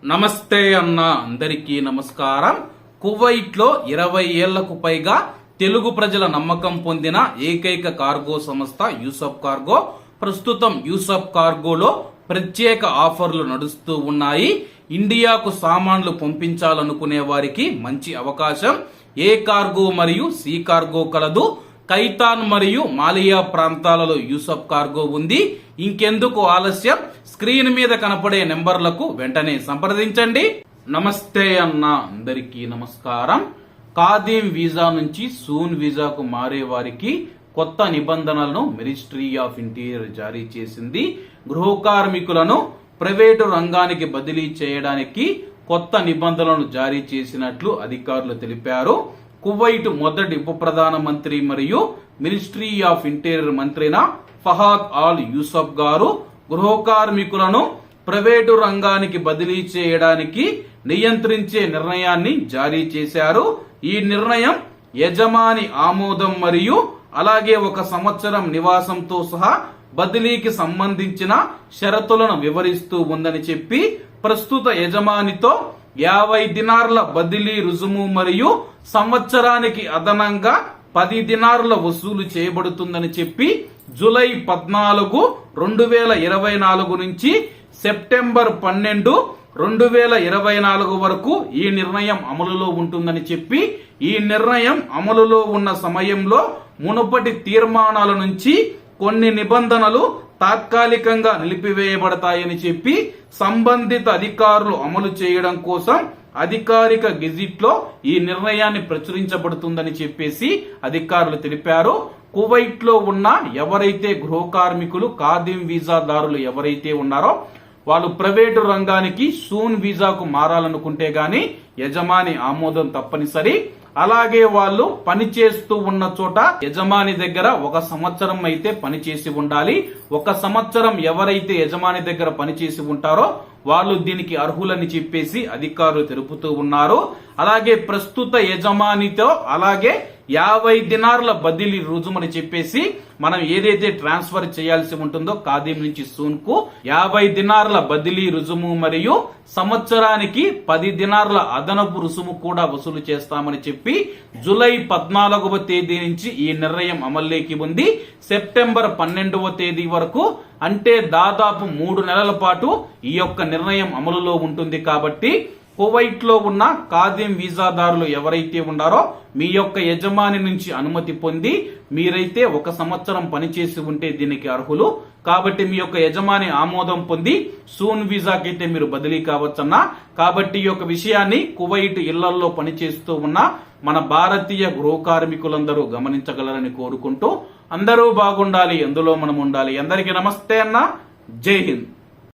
నమస్తే అన్న అందరికీ నమస్కారం. కువైట్ లో 20 ఏళ్లకు పైగా తెలుగు ప్రజల నమ్మకం పొందిన ఏకైక కార్గో సంస్థ యూసఫ్ కార్గో. ప్రస్తుతం యూసఫ్ కార్గోలో ప్రత్యేక ఆఫర్లు నడుస్తూ ఉన్నాయి. ఇండియాకు సామాన్లు పంపించాలనుకునే వారికి మంచి అవకాశం. ఏ కార్గో మరియు సి కార్గో కలదు. కైతాన్ మరియు మాలియా ప్రాంతాలలో యూసఫ్ కార్గో ఉంది. ఇంకెందుకు ఆలస్యం, స్క్రీన్ మీద కనపడే నెంబర్లకు వెంటనే సంప్రదించండి. నమస్తే అన్న అందరికీ నమస్కారం. ఖాదీం వీసా నుంచి సూన్ వీసాకు మారే వారికి కొత్త నిబంధనలను మినిస్ట్రీ ఆఫ్ ఇంటీరియర్ జారీ చేసింది. గృహ కార్మికులను ప్రైవేటు రంగానికి బదిలీ చేయడానికి కొత్త నిబంధనలను జారీ చేసినట్లు అధికారులు తెలిపారు. కువైట్ మొదటి ఉప ప్రధానమంత్రి మరియు మినిస్ట్రీ ఆఫ్ ఇంటీరియర్ మంత్రిన ఫహాద్ ఆల్ యూసఫ్ గారు గృహ కార్మికులను ప్రైవేటు రంగానికి బదిలీ చేయడానికి నియంత్రించే నిర్ణయాన్ని జారీ చేశారు. ఈ నిర్ణయం యజమాని ఆమోదం మరియు అలాగే 1 సంవత్సరం నివాసంతో సహా బదిలీకి సంబంధించిన షరతులను వివరిస్తూ ఉందని చెప్పి, ప్రస్తుత యజమానితో 50 దినార్ల బదిలీ రుజుము మరియు సంవత్సరానికి అదనంగా 10 దినార్ల వసూలు చేయబడుతుందని చెప్పి, జూలై 14, 2024 నుంచి సెప్టెంబర్ 12, 2024 వరకు ఈ నిర్ణయం అమలులో ఉంటుందని చెప్పి, ఈ నిర్ణయం అమలులో ఉన్న సమయంలో మునుపటి తీర్మానాల నుంచి కొన్ని నిబంధనలు తాత్కాలికంగా నిలిపివేయబడతాయని చెప్పి, సంబంధిత అధికారులు అమలు చేయడం కోసం అధికారిక గెజిట్ లో ఈ నిర్ణయాన్ని ప్రచురించబడుతుందని చెప్పేసి అధికారులు తెలిపారు. కువైట్ లో ఉన్న ఎవరైతే గృహ కార్మికులు ఖాదీం వీసాదారులు ఎవరైతే ఉన్నారో వాళ్ళు ప్రైవేటు రంగానికి సూన్ వీసాకు మారాలనుకుంటే గాని యజమాని ఆమోదం తప్పనిసరి. అలాగే వాళ్ళు పని చేస్తూ ఉన్న చోట యజమాని దగ్గర 1 సంవత్సరం అయితే పనిచేసి ఉండాలి. 1 సంవత్సరం ఎవరైతే యజమాని దగ్గర పనిచేసి ఉంటారో వాళ్ళు దీనికి అర్హులని చెప్పేసి అధికారులు తెలుపుతూ ఉన్నారు. అలాగే ప్రస్తుత యజమానితో అలాగే 50 దినార్ల బదిలీ రుజుమని చెప్పేసి మనం ఏదైతే ట్రాన్స్ఫర్ చేయాల్సి ఉంటుందో ఖాదీం నుంచి సూన్ కు 50 దినార్ల బదిలీ రుజుము మరియు సంవత్సరానికి 10 దినార్ల అదనపు రుసుము కూడా వసూలు చేస్తామని చెప్పి, జూలై 14వ తేదీ నుంచి ఈ నిర్ణయం అమల్లోకి ఉంది. సెప్టెంబర్ 12వ తేదీ వరకు, అంటే దాదాపు 3 నెలల పాటు ఈ యొక్క నిర్ణయం అమలులో ఉంటుంది. కాబట్టి కువైట్ లో ఉన్న ఖాదీం వీసాదారులు ఎవరైతే ఉన్నారో మీ యొక్క యజమాని నుంచి అనుమతి పొంది మీరైతే 1 సంవత్సరం పనిచేసి ఉంటే దీనికి అర్హులు. కాబట్టి మీ యొక్క యజమాని ఆమోదం పొంది సూన్ వీసాకైతే మీరు బదిలీ కావచ్చన్నా. కాబట్టి ఈ యొక్క విషయాన్ని కువైట్ ఇళ్లలో పనిచేస్తూ ఉన్న మన భారతీయ గృహ కార్మికులందరూ గమనించగలరని కోరుకుంటూ, అందరూ బాగుండాలి, ఎందులో మనం ఉండాలి. అందరికీ నమస్తే అన్న, జై హింద్.